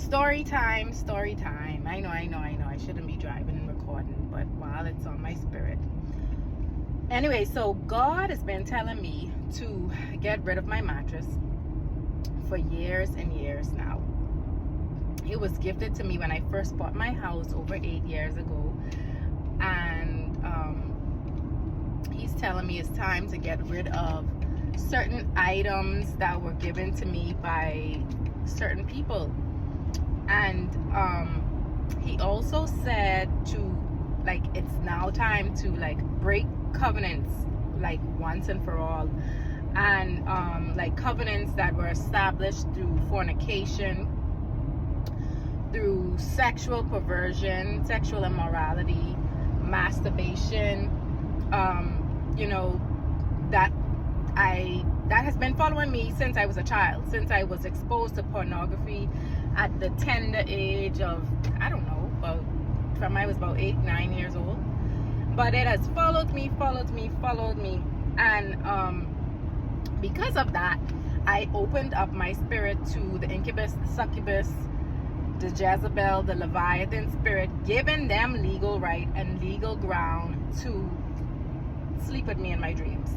Story time. I shouldn't be driving and recording, but while it's on my spirit. Anyway, so God has been telling me to get rid of my mattress for years and years now. It was gifted to me when I first bought my house over 8 years ago. And he's telling me it's time to get rid of certain items that were given to me by certain people. And he also said to, like, it's now time to, like, break covenants, like, once and for all. And like covenants that were established through fornication, through sexual perversion, sexual immorality, masturbation, that has been following me since I was a child, since I was exposed to pornography at the tender age of, I don't know, from I was about 8, 9 years old. But it has followed me. And because of that, I opened up my spirit to the incubus, the succubus, the Jezebel, the Leviathan spirit, giving them legal right and legal ground to sleep with me in my dreams.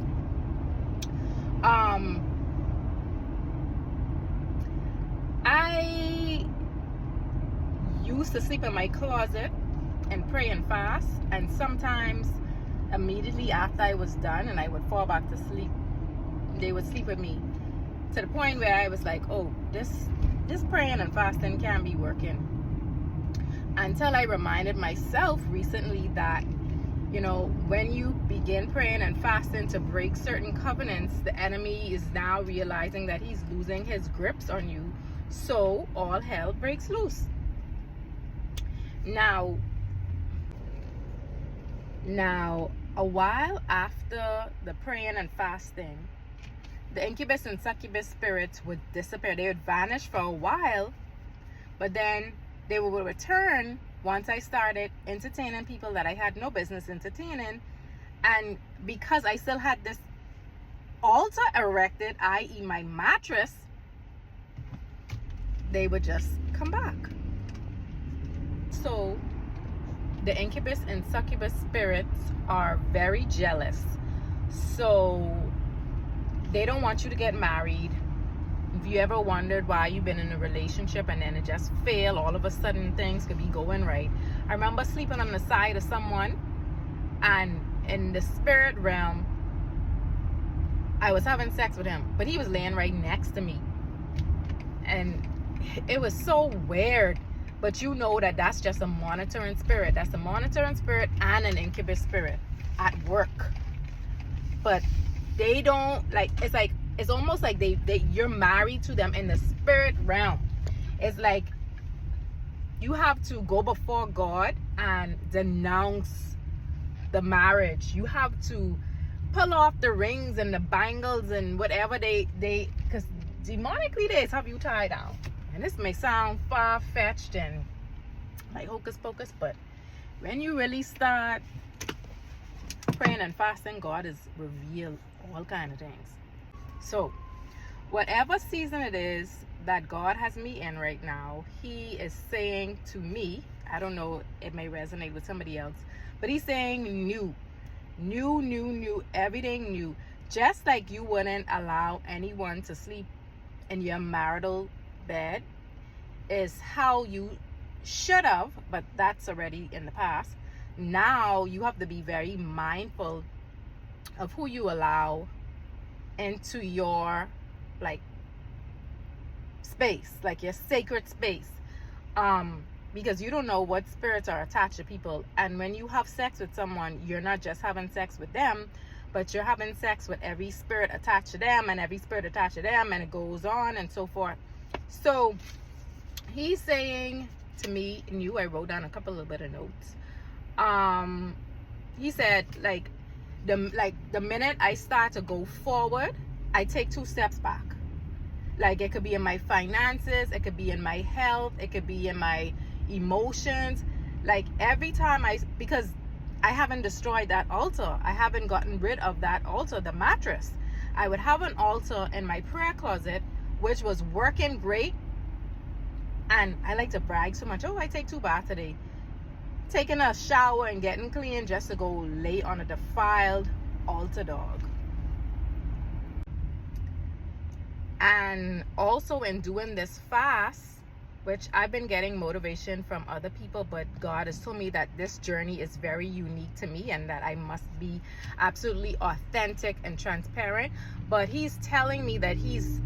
I used to sleep in my closet and pray and fast, and sometimes immediately after I was done and I would fall back to sleep, they would sleep with me, to the point where I was like, oh, this praying and fasting can be working. Until I reminded myself recently that, when you begin praying and fasting to break certain covenants, the enemy is now realizing that he's losing his grips on you. So all hell breaks loose. Now, a while after the praying and fasting, the incubus and succubus spirits would disappear. They would vanish for a while, but then they would return once I started entertaining people that I had no business entertaining. And because I still had this altar erected, i.e. my mattress, they would just come back. So the incubus and succubus spirits are very jealous. So they don't want you to get married. If you ever wondered why you've been in a relationship and then it just failed, all of a sudden things could be going right. I remember sleeping on the side of someone, and in the spirit realm, I was having sex with him, but he was laying right next to me. And it was so weird. But that's just a monitoring spirit. That's a monitoring spirit and an incubus spirit at work. But they don't, it's almost like you're married to them in the spirit realm. It's like you have to go before God and denounce the marriage. You have to pull off the rings and the bangles and whatever because demonically they have you tied down. And this may sound far-fetched and like hocus pocus, but when you really start praying and fasting, God has revealed all kinds of things. So whatever season it is that God has me in right now, he is saying to me, I don't know, it may resonate with somebody else, but he's saying new, everything new. Just like you wouldn't allow anyone to sleep in your marital bed is how you should have, but that's already in the past. Now you have to be very mindful of who you allow into your space, like your sacred space, because you don't know what spirits are attached to people. And when you have sex with someone, you're not just having sex with them, but you're having sex with every spirit attached to them and every spirit attached to them, and it goes on and so forth. So he's saying to me, I wrote down a couple of bit of notes. He said, the minute I start to go forward, I take 2 steps back. Like, it could be in my finances, it could be in my health, it could be in my emotions. Like, every time because I haven't destroyed that altar, I haven't gotten rid of that altar, the mattress. I would have an altar in my prayer closet which was working great, And I like to brag so much. Oh, I take 2 baths a day. Taking a shower and getting clean just to go lay on a defiled altar dog. And also in doing this fast, which I've been getting motivation from other people, but God has told me that this journey is very unique to me and that I must be absolutely authentic and transparent. But he's telling me that he's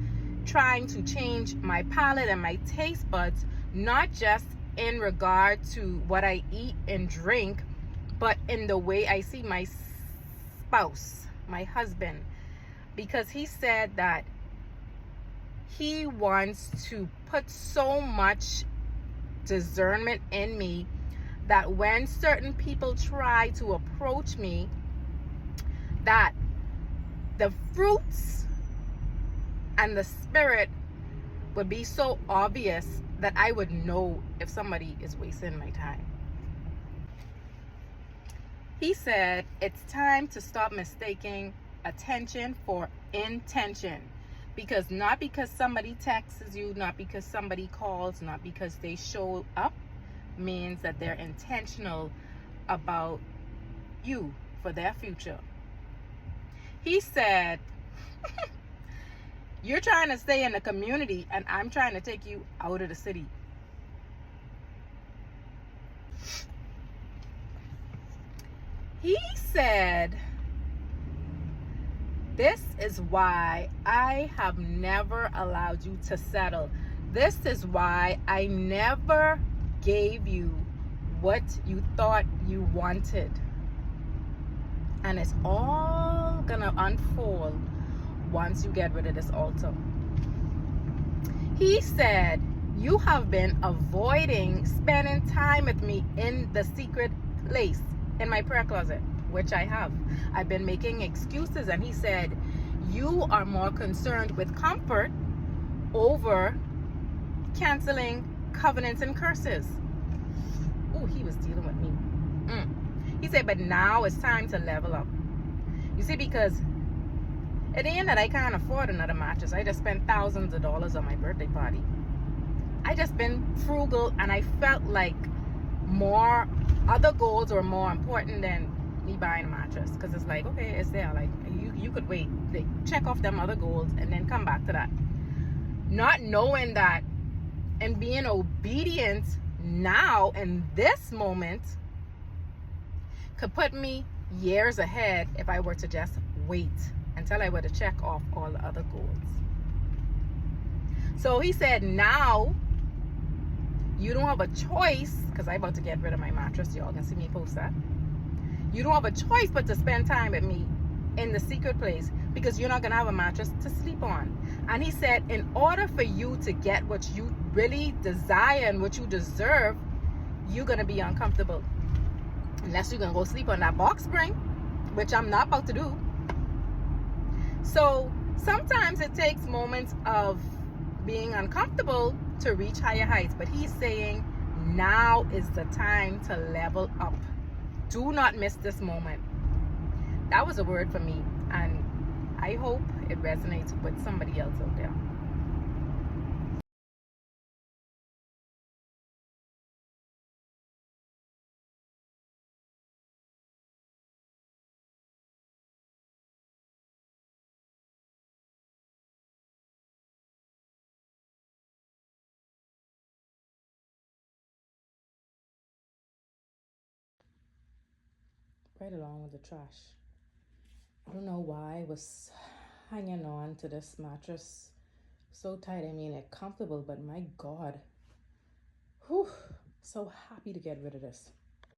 trying to change my palate and my taste buds, not just in regard to what I eat and drink, but in the way I see my spouse, my husband, because he said that he wants to put so much discernment in me that when certain people try to approach me, that the fruits and the spirit would be so obvious that I would know if somebody is wasting my time. He said it's time to stop mistaking attention for intention. Because not because somebody texts you, not because somebody calls, not because they show up, means that they're intentional about you for their future. He said, you're trying to stay in the community and I'm trying to take you out of the city. He said, this is why I have never allowed you to settle. This is why I never gave you what you thought you wanted. And it's all gonna unfold once you get rid of this altar. He said, you have been avoiding spending time with me in the secret place, in my prayer closet, which I have. I've been making excuses, and he said, you are more concerned with comfort over canceling covenants and curses. Oh, he was dealing with me. He said, but now it's time to level up. You see, because at the end that I can't afford another mattress. I just spent thousands of dollars on my birthday party. I just been frugal, and I felt like more other goals were more important than me buying a mattress, because it's like, okay, it's there, like you could wait, like, check off them other goals and then come back to that, not knowing that and being obedient now in this moment could put me years ahead if I were to just wait until I were to check off all the other goals. So he said, now you don't have a choice, because I'm about to get rid of my mattress. Y'all can see me post that. You don't have a choice but to spend time with me in the secret place, because you're not going to have a mattress to sleep on. And he said, in order for you to get what you really desire and what you deserve, you're going to be uncomfortable. Unless you're going to go sleep on that box spring, which I'm not about to do. So sometimes it takes moments of being uncomfortable to reach higher heights. But he's saying, now is the time to level up. Do not miss this moment. That was a word for me, and I hope it resonates with somebody else out there. Right along with the trash. I don't know why I was hanging on to this mattress so tight. I mean, it's comfortable, but my God. Whew, so happy to get rid of this.